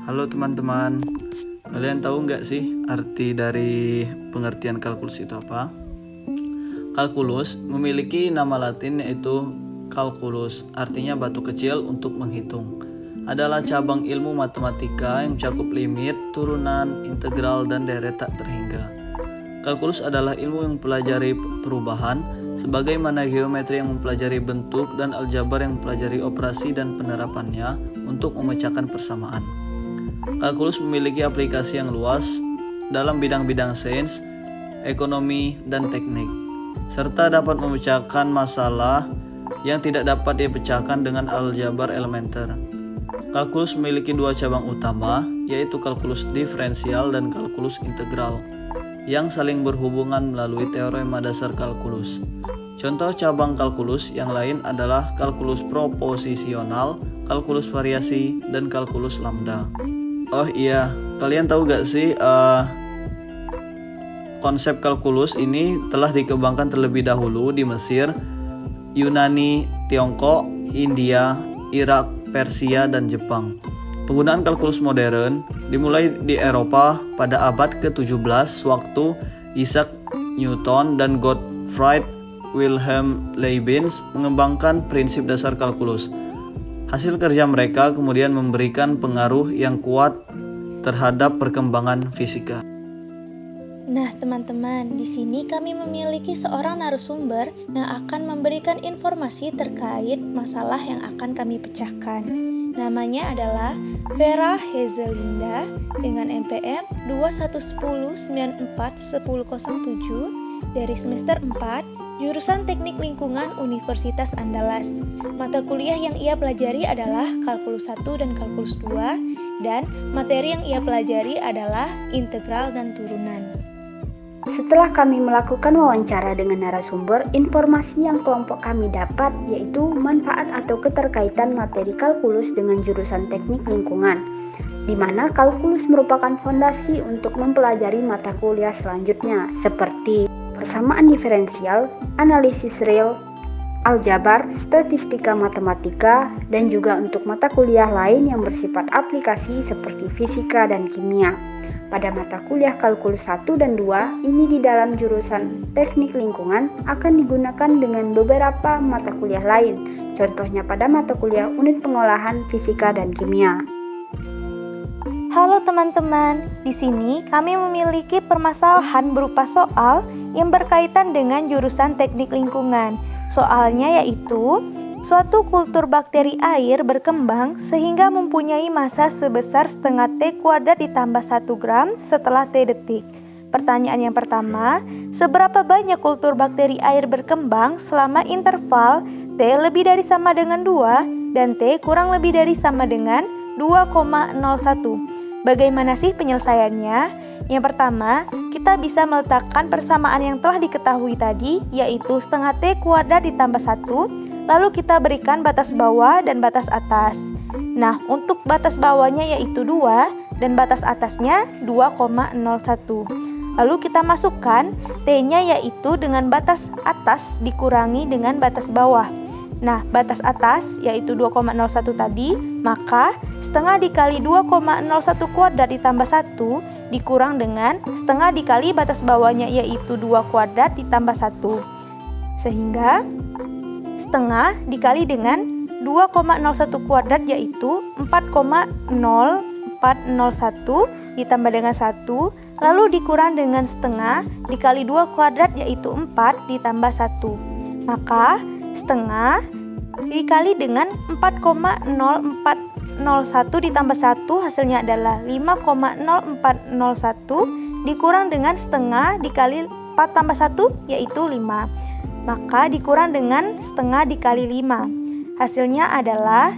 Halo teman-teman, kalian tahu nggak sih arti dari pengertian kalkulus itu apa? Kalkulus memiliki nama latin yaitu calculus, artinya batu kecil untuk menghitung. Adalah cabang ilmu matematika yang mencakup limit, turunan, integral, dan deret tak terhingga. Kalkulus adalah ilmu yang mempelajari perubahan, sebagaimana geometri yang mempelajari bentuk dan aljabar yang mempelajari operasi dan penerapannya untuk memecahkan persamaan. Kalkulus memiliki aplikasi yang luas dalam bidang-bidang sains, ekonomi, dan teknik, serta dapat memecahkan masalah yang tidak dapat dipecahkan dengan aljabar elementer. Kalkulus memiliki dua cabang utama, yaitu kalkulus diferensial dan kalkulus integral, yang saling berhubungan melalui teorema dasar kalkulus. Contoh cabang kalkulus yang lain adalah kalkulus proposisional, kalkulus variasi, dan kalkulus lambda. Oh iya, kalian tahu gak sih konsep kalkulus ini telah dikembangkan terlebih dahulu di Mesir, Yunani, Tiongkok, India, Irak, Persia, dan Jepang. Penggunaan kalkulus modern dimulai di Eropa pada abad ke-17 waktu Isaac Newton dan Gottfried Wilhelm Leibniz mengembangkan prinsip dasar kalkulus. Hasil kerja mereka kemudian memberikan pengaruh yang kuat terhadap perkembangan fisika. Nah, teman-teman, di sini kami memiliki seorang narasumber yang akan memberikan informasi terkait masalah yang akan kami pecahkan. Namanya adalah Vera Hazelinda dengan NPM 2110941007 dari semester 4 jurusan Teknik Lingkungan Universitas Andalas. Mata kuliah yang ia pelajari adalah Kalkulus 1 dan Kalkulus 2, dan materi yang ia pelajari adalah integral dan turunan. Setelah kami melakukan wawancara dengan narasumber, informasi yang kelompok kami dapat yaitu manfaat atau keterkaitan materi kalkulus dengan jurusan teknik lingkungan, di mana kalkulus merupakan fondasi untuk mempelajari mata kuliah selanjutnya seperti persamaan diferensial, analisis real, aljabar, statistika matematika, dan juga untuk mata kuliah lain yang bersifat aplikasi seperti fisika dan kimia. Pada mata kuliah kalkulus 1 dan 2, ini di dalam jurusan teknik lingkungan akan digunakan dengan beberapa mata kuliah lain, contohnya pada mata kuliah unit pengolahan fisika dan kimia. Halo teman-teman, di sini kami memiliki permasalahan berupa soal yang berkaitan dengan jurusan teknik lingkungan. Soalnya yaitu, suatu kultur bakteri air berkembang sehingga mempunyai massa sebesar setengah T kuadrat ditambah 1 gram setelah T detik. Pertanyaan yang pertama, seberapa banyak kultur bakteri air berkembang selama interval T lebih dari sama dengan 2 dan T kurang lebih dari sama dengan 2,01. Bagaimana sih penyelesaiannya? Yang pertama, kita bisa meletakkan persamaan yang telah diketahui tadi, yaitu setengah T kuadrat ditambah 1, lalu kita berikan batas bawah dan batas atas. Nah, untuk batas bawahnya yaitu 2 dan batas atasnya 2,01. Lalu kita masukkan T-nya yaitu dengan batas atas dikurangi dengan batas bawah. Nah, batas atas yaitu 2,01 tadi, maka setengah dikali 2,01 kuadrat ditambah 1 dikurang dengan setengah dikali batas bawahnya yaitu 2 kuadrat ditambah 1. Sehingga setengah dikali dengan 2,01 kuadrat yaitu 4,0401 ditambah dengan 1, lalu dikurang dengan setengah dikali 2 kuadrat yaitu 4 ditambah 1. Maka setengah dikali dengan 4,0401 ditambah 1 hasilnya adalah 5,0401 dikurang dengan setengah dikali 4 tambah 1 yaitu 5. Maka dikurang dengan setengah dikali 5. Hasilnya adalah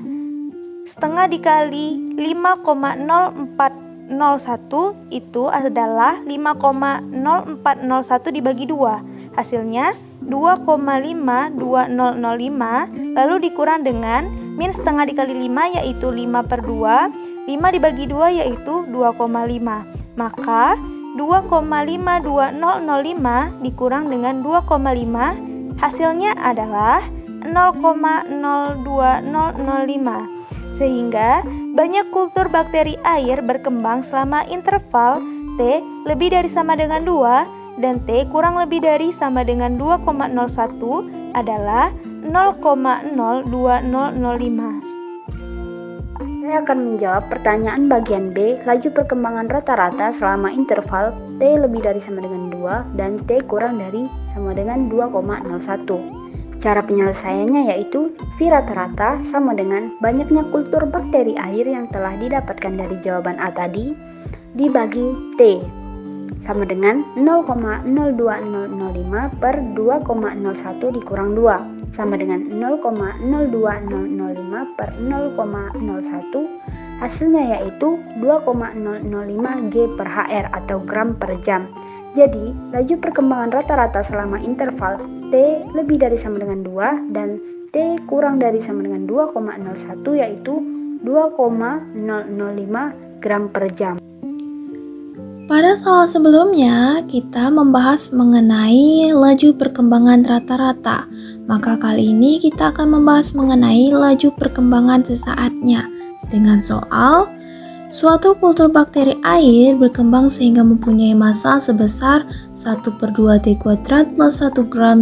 setengah dikali 5,0401 itu adalah 5,0401 dibagi 2. Hasilnya 2,52005, lalu dikurang dengan min setengah dikali 5 yaitu 5/2, 5 dibagi 2 yaitu 2,5. Maka 2,52005 dikurang dengan 2,5 hasilnya adalah 0,02005. Sehingga banyak kultur bakteri air berkembang selama interval T lebih dari sama dengan 2 dan T kurang lebih dari sama dengan 2,01 adalah 0,02005. Saya akan menjawab pertanyaan bagian B, laju perkembangan rata-rata selama interval T lebih dari sama dengan 2 dan T kurang dari sama dengan 2,01. Cara penyelesaiannya yaitu V rata-rata sama dengan banyaknya kultur bakteri air yang telah didapatkan dari jawaban A tadi dibagi T sama dengan 0,02005 per 2,01 dikurang 2 sama dengan 0,02005 per 0,01. Hasilnya yaitu 2,005 G per HR atau gram per jam. Jadi, laju perkembangan rata-rata selama interval T lebih dari sama dengan 2 dan T kurang dari sama dengan 2,01 yaitu 2,005 gram per jam. Pada soal sebelumnya, kita membahas mengenai laju perkembangan rata-rata. Maka kali ini kita akan membahas mengenai laju perkembangan sesaatnya dengan soal suatu kultur bakteri air berkembang sehingga mempunyai massa sebesar 1/2 T kuadrat plus 1 gram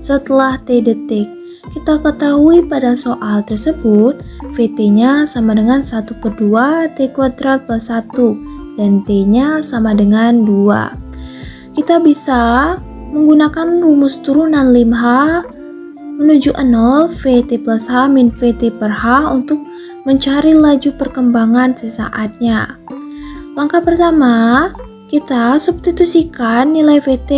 setelah T detik. Kita ketahui pada soal tersebut VT-nya sama dengan 1/2 T kuadrat plus 1 dan T-nya sama dengan 2. Kita bisa menggunakan rumus turunan lim H menuju 0 VT plus H min VT per H untuk mencari laju perkembangan sesaatnya. Langkah pertama, kita substitusikan nilai VT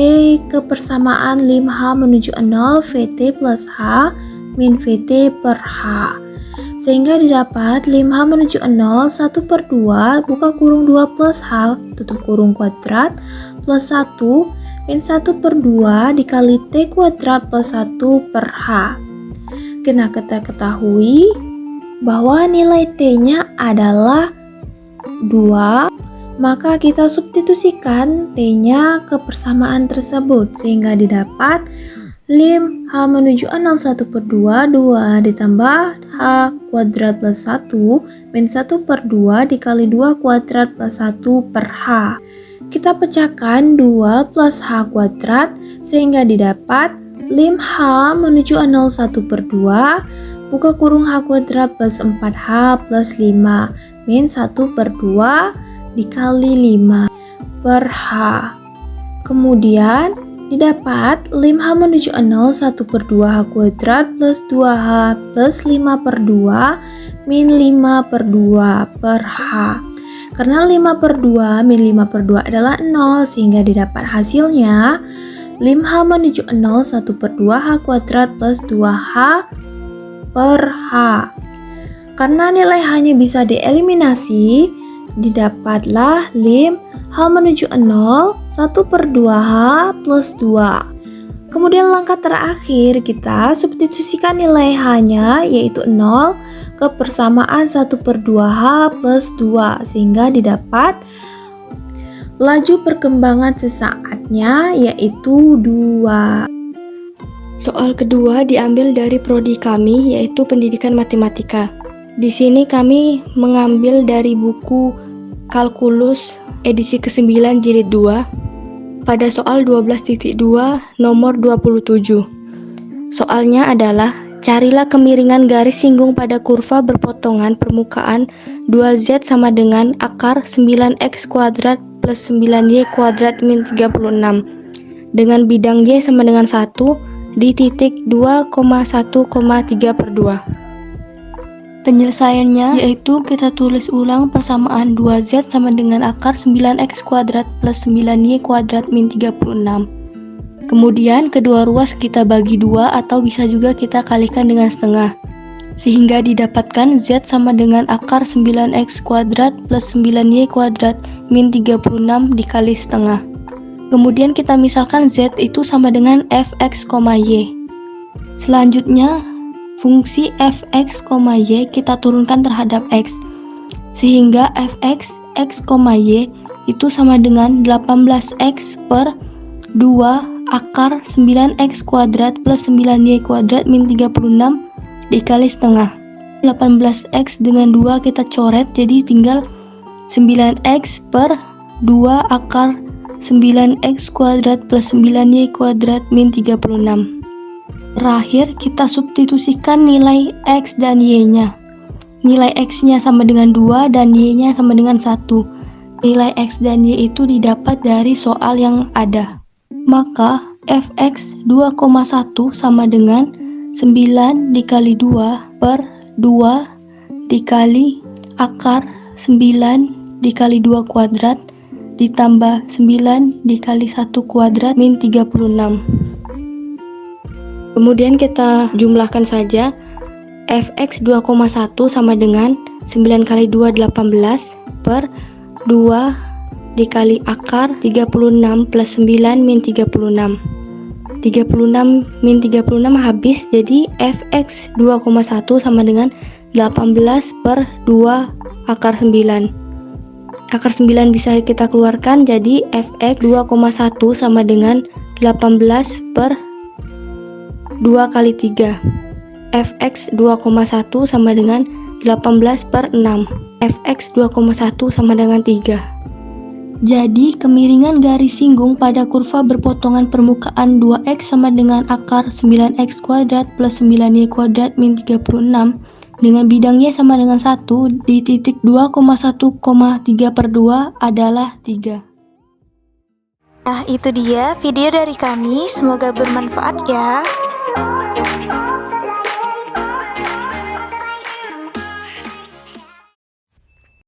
ke persamaan lim H menuju 0 VT plus H min VT per H. Sehingga didapat lim H menuju 0 1/2 buka kurung 2 plus H tutup kurung kuadrat plus 1 min 1/2 dikali T kuadrat plus 1 per H. Kena kita ketahui bahwa nilai T-nya adalah 2, maka kita substitusikan T-nya ke persamaan tersebut sehingga didapat lim H menuju 0 1/2 2 ditambah H kuadrat plus 1 min 1/2 dikali 2 kuadrat plus 1 per H. Kita pecahkan 2 plus H kuadrat sehingga didapat lim H menuju 0 1/2 buka kurung H kuadrat plus 4H plus 5 min 1/2 dikali 5 per H. Kemudian didapat lim H menuju 0 1/2 H kuadrat plus 2H plus 5/2 min 5/2 per H. Karena 5/2 min 5/2 adalah 0 sehingga didapat hasilnya lim H menuju 0 1/2 H kuadrat plus 2H per H. Karena nilai H-nya bisa dieliminasi, didapatlah lim H menuju 0 1/2H plus 2. Kemudian langkah terakhir kita substitusikan nilai H-nya yaitu 0 ke persamaan 1/2H plus 2 sehingga didapat laju perkembangan sesaatnya yaitu 2. Soal kedua diambil dari prodi kami yaitu Pendidikan Matematika. Di sini kami mengambil dari buku Kalkulus edisi ke-9 jilid 2 pada soal 12.2 nomor 27. Soalnya adalah carilah kemiringan garis singgung pada kurva berpotongan permukaan 2Z sama dengan akar 9X kuadrat plus 9Y kuadrat min 36 dengan bidang Y sama dengan 1 di titik 2,1,3/2. Penyelesaiannya yaitu kita tulis ulang persamaan 2Z sama dengan akar 9X kuadrat plus 9Y kuadrat min 36. Kemudian kedua ruas kita bagi 2 atau bisa juga kita kalikan dengan setengah. Sehingga didapatkan Z sama dengan akar 9X kuadrat plus 9Y kuadrat min 36 dikali setengah. Kemudian kita misalkan Z itu sama dengan Fx, Y. Selanjutnya fungsi Fx, Y kita turunkan terhadap X. Sehingga Fx, X, Y itu sama dengan 18X per 2 akar 9X kuadrat plus 9Y kuadrat min 36 dikali setengah. 18x dengan 2 kita coret, jadi tinggal 9x per 2 akar 9x kuadrat plus 9y kuadrat min 36. Terakhir kita substitusikan nilai x dan y-nya. Nilai x-nya sama dengan 2 dan y-nya sama dengan 1. Nilai x dan y itu didapat dari soal yang ada. Maka fx 2,1 sama dengan 9 dikali 2 per 2 dikali akar 9 dikali 2 kuadrat ditambah 9 dikali 1 kuadrat min 36. Kemudian kita jumlahkan saja. Fx 2,1 sama dengan 9 kali 2 18 per 2 dikali akar 36 plus 9 min 36. 36 min 36 habis, jadi Fx 2,1 sama dengan 18 per 2 akar 9. Akar 9 bisa kita keluarkan, jadi Fx 2,1 sama dengan 18 per 2 kali 3. Fx 2,1 sama dengan 18 per 6. Fx 2,1 sama dengan 3. Jadi kemiringan garis singgung pada kurva berpotongan permukaan 2x sama dengan akar 9x kuadrat plus 9y kuadrat min 36 dengan bidangnya sama dengan 1 di titik 2,1,3 per 2 adalah 3. Nah, itu dia video dari kami. Semoga bermanfaat ya.